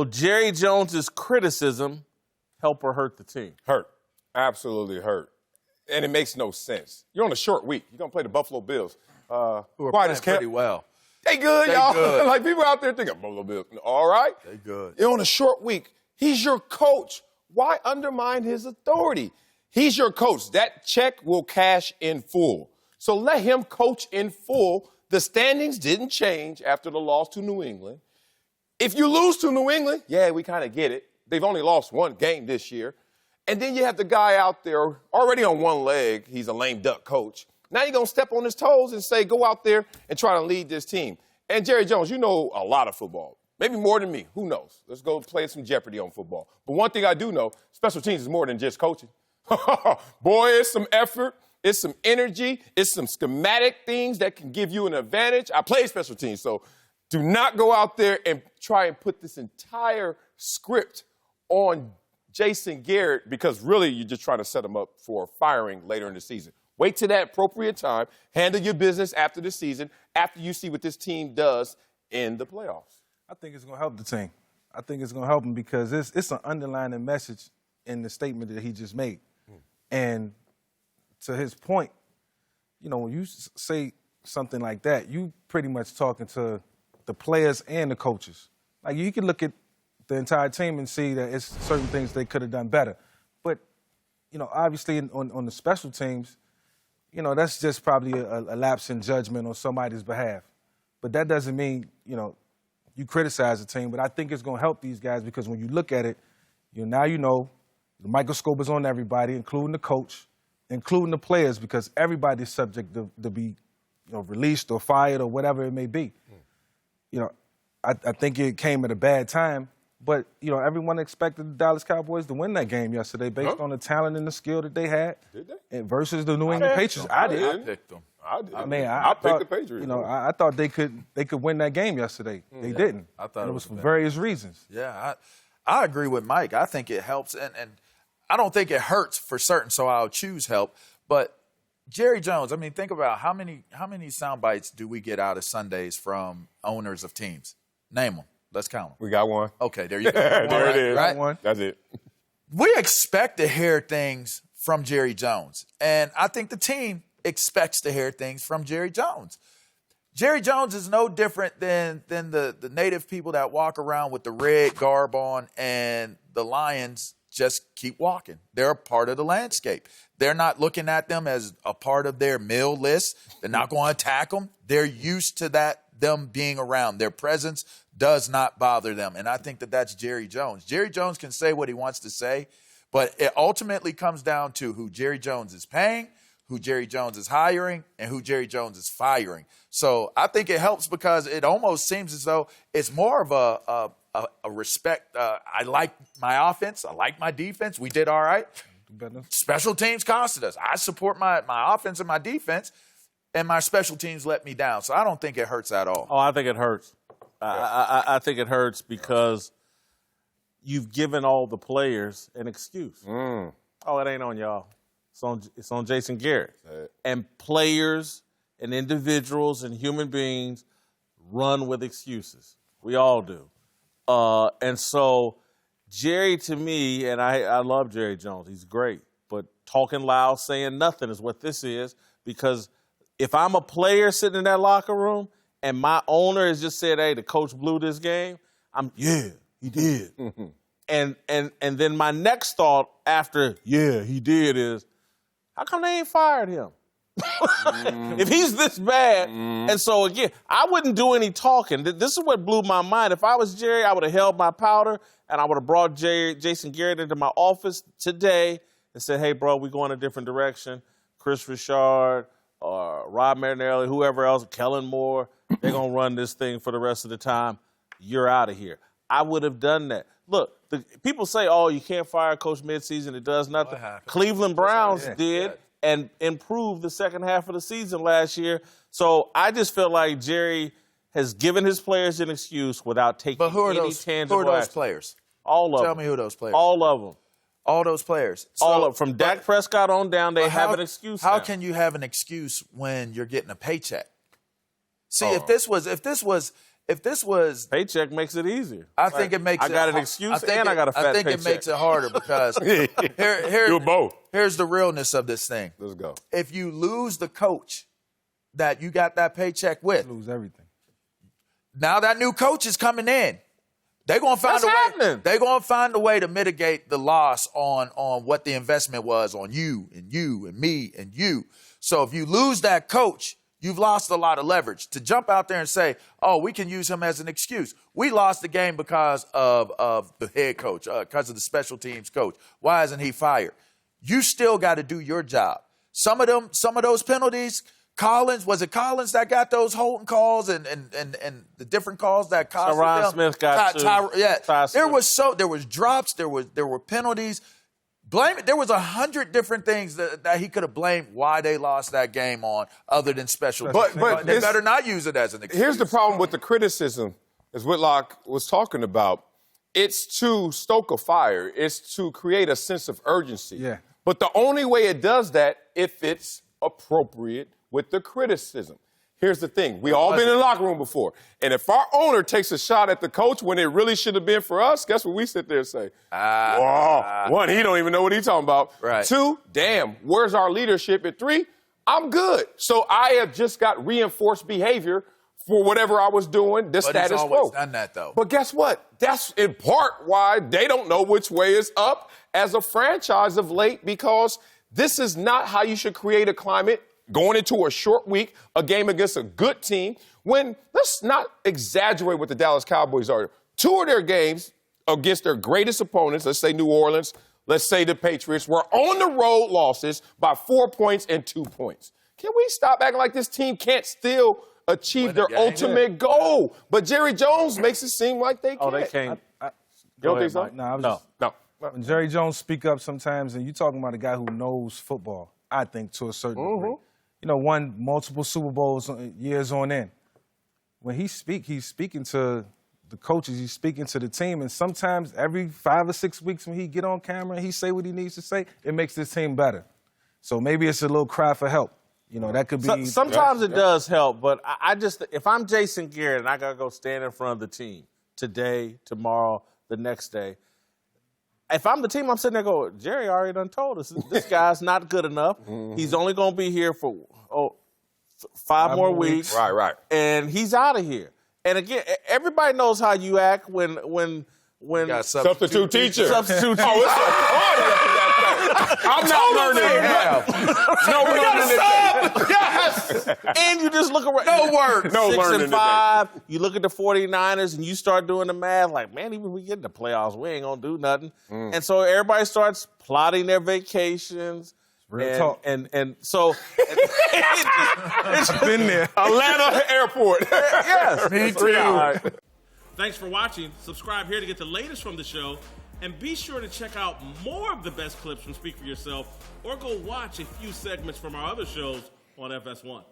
will Jerry Jones's criticism help or hurt the team? Hurt. Absolutely hurt. And it makes no sense. You're on a short week. You're going to play the Buffalo Bills. Who are playing pretty well. They good, y'all. Good. Like, people out there thinking, Buffalo Bills. All right? They good. You're on a short week. He's your coach. Why undermine his authority? He's your coach. That check will cash in full. So let him coach in full. The standings didn't change after the loss to New England. If you lose to New England, yeah, we kind of get it. They've only lost one game this year. And then you have the guy out there already on one leg. He's a lame duck coach. Now you're going to step on his toes and say, go out there and try to lead this team. And Jerry Jones, you know a lot of football. Maybe more than me. Who knows? Let's go play some Jeopardy on football. But one thing I do know, special teams is more than just coaching. Boy, it's some effort. It's some energy. It's some schematic things that can give you an advantage. I play special teams, so do not go out there and try and put this entire script on Jason Garrett, because really you're just trying to set him up for firing later in the season. Wait till that appropriate time. Handle your business after the season, after you see what this team does in the playoffs. I think it's going to help the team. I think it's going to help him because it's an underlying message in the statement that he just made. And to his point, you know, when you say something like that, you pretty much talking to the players and the coaches. Like, you can look at the entire team and see that it's certain things they could have done better. But, you know, obviously on the special teams, you know, that's just probably a lapse in judgment on somebody's behalf. But that doesn't mean, you know, you criticize the team. But I think it's going to help these guys because when you look at it, now you know the microscope is on everybody, including the coach, including the players, because everybody's subject to be, you know, released or fired or whatever it may be. You know, I think it came at a bad time. But, you know, everyone expected the Dallas Cowboys to win that game yesterday based on the talent and the skill that they had. Did they? And versus the New England Patriots. I did. I picked them. I did. I mean, I thought, picked the Patriots. You know, I thought they could win that game yesterday. They didn't. I thought it was for various reasons. Yeah, I agree with Mike. I think it helps, and I don't think it hurts for certain, so I'll choose help. But Jerry Jones, I mean, think about how many sound bites do we get out of Sundays from owners of teams? Name them. Let's count them. We got one. Okay, there you go. There it is. Right? One. That's it. We expect to hear things from Jerry Jones, and I think the team expects to hear things from Jerry Jones. Jerry Jones is no different than the native people that walk around with the red garb on, and the Lions just keep walking. They're a part of the landscape. They're not looking at them as a part of their meal list. They're not going to attack them. They're used to them being around. Their presence does not bother them. And I think that's Jerry Jones. Jerry Jones can say what he wants to say, but it ultimately comes down to who Jerry Jones is paying, who Jerry Jones is hiring, and who Jerry Jones is firing. So I think it helps because it almost seems as though it's more of a respect. I like my offense. I like my defense. We did all right. Special teams costed us. I support my offense and my defense, and my special teams let me down. So I don't think it hurts at all. Oh, I think it hurts. I think it hurts because you've given all the players an excuse. Oh, it ain't on y'all. It's on Jason Garrett. And players and individuals and human beings run with excuses. We all do. And so Jerry, to me, and I love Jerry Jones. He's great. But talking loud, saying nothing is what this is, because if I'm a player sitting in that locker room and my owner has just said, hey, the coach blew this game, yeah, he did. And then my next thought after, yeah, he did, is, how come they ain't fired him? If he's this bad. And so, again, I wouldn't do any talking. This is what blew my mind. If I was Jerry, I would have held my powder, and I would have brought Jason Garrett into my office today and said, hey, bro, we're going a different direction. Chris Richard, Rob Marinelli, whoever else, Kellen Moore, they're going to run this thing for the rest of the time. You're out of here. I would have done that. Look, people say, oh, you can't fire a coach midseason. It does nothing. Cleveland Browns did and improved the second half of the season last year. So I just feel like Jerry has given his players an excuse without taking any tangible Who are those action. players? All of them. Tell me who those players. All of them. All those players. All of them. From Dak Prescott on down, they have an excuse How now. can you have an excuse when you're getting a paycheck? See, if this was if this was paycheck makes it easier. I think it makes I got an excuse and I got a fat paycheck. I think it makes it harder because Do both. Here's the realness of this thing. Let's go. If you lose the coach that you got that paycheck with, Lose everything. now that new coach is coming in. They're gonna find They're gonna find a way to mitigate the loss on what the investment was on you and me and you. So if you lose that coach, you've lost a lot of leverage. To jump out there and say, "Oh, we can use him as an excuse." We lost the game because of the head coach, because of the special teams coach. Why isn't he fired? You still got to do your job. Some of those penalties. Was it Collins that got those holding calls and the different calls that cost Ron Smith got there was drops, there were penalties. Blame it. There was 100 different things that he could have blamed why they lost that game on, other than special teams. But they better not use it as an excuse. Here's the problem with the criticism, as Whitlock was talking about. It's to stoke a fire. It's to create a sense of urgency. Yeah. But the only way it does that if it's appropriate with the criticism. Here's the thing. We all been in the locker room before. And if our owner takes a shot at the coach when it really should have been for us, guess what we sit there and say? One, he don't even know what he's talking about. Right. Two, damn, where's our leadership? And three, I'm good. So I have just got reinforced behavior for whatever I was doing, the status quo. But he's always done that, though. But guess what? That's in part why they don't know which way is up as a franchise of late, because this is not how you should create a climate going into a short week, a game against a good team, when, let's not exaggerate what the Dallas Cowboys are. Two of their games against their greatest opponents, let's say New Orleans, let's say the Patriots, were on the road losses by 4 points and 2 points. Can we stop acting like this team can't still achieve their ultimate goal? But Jerry Jones makes it seem like they can't. Oh, they can't. You don't think so? No. When Jerry Jones speak up sometimes, and you're talking about a guy who knows football, I think, to a certain degree. You know, won multiple Super Bowls years on end. When he's speaking to the coaches, he's speaking to the team, and sometimes every 5 or 6 weeks when he get on camera and he say what he needs to say, it makes this team better. So maybe it's a little cry for help. You know, that could be... Sometimes it does help, but I just, if I'm Jason Garrett and I got to go stand in front of the team today, tomorrow, the next day, if I'm the team, I'm sitting there going, Jerry already done told us this guy's not good enough. He's only going to be here for 5 more weeks. Right. And he's out of here. And again, everybody knows how you act when substitute teacher. Substitute teacher. Oh, it's so party up in that thing. I'm not learning it. No learning it. Yes. And you just look around. No work. No 6 learning and 5. You look at the 49ers and you start doing the math like, man, even if we get in the playoffs, we ain't going to do nothing. And so everybody starts plotting their vacations. Real talk. And so it's been there. Atlanta Airport. Yes. Me too. Thanks for watching. Subscribe here to get the latest from the show. And be sure to check out more of the best clips from Speak For Yourself, or go watch a few segments from our other shows on FS1.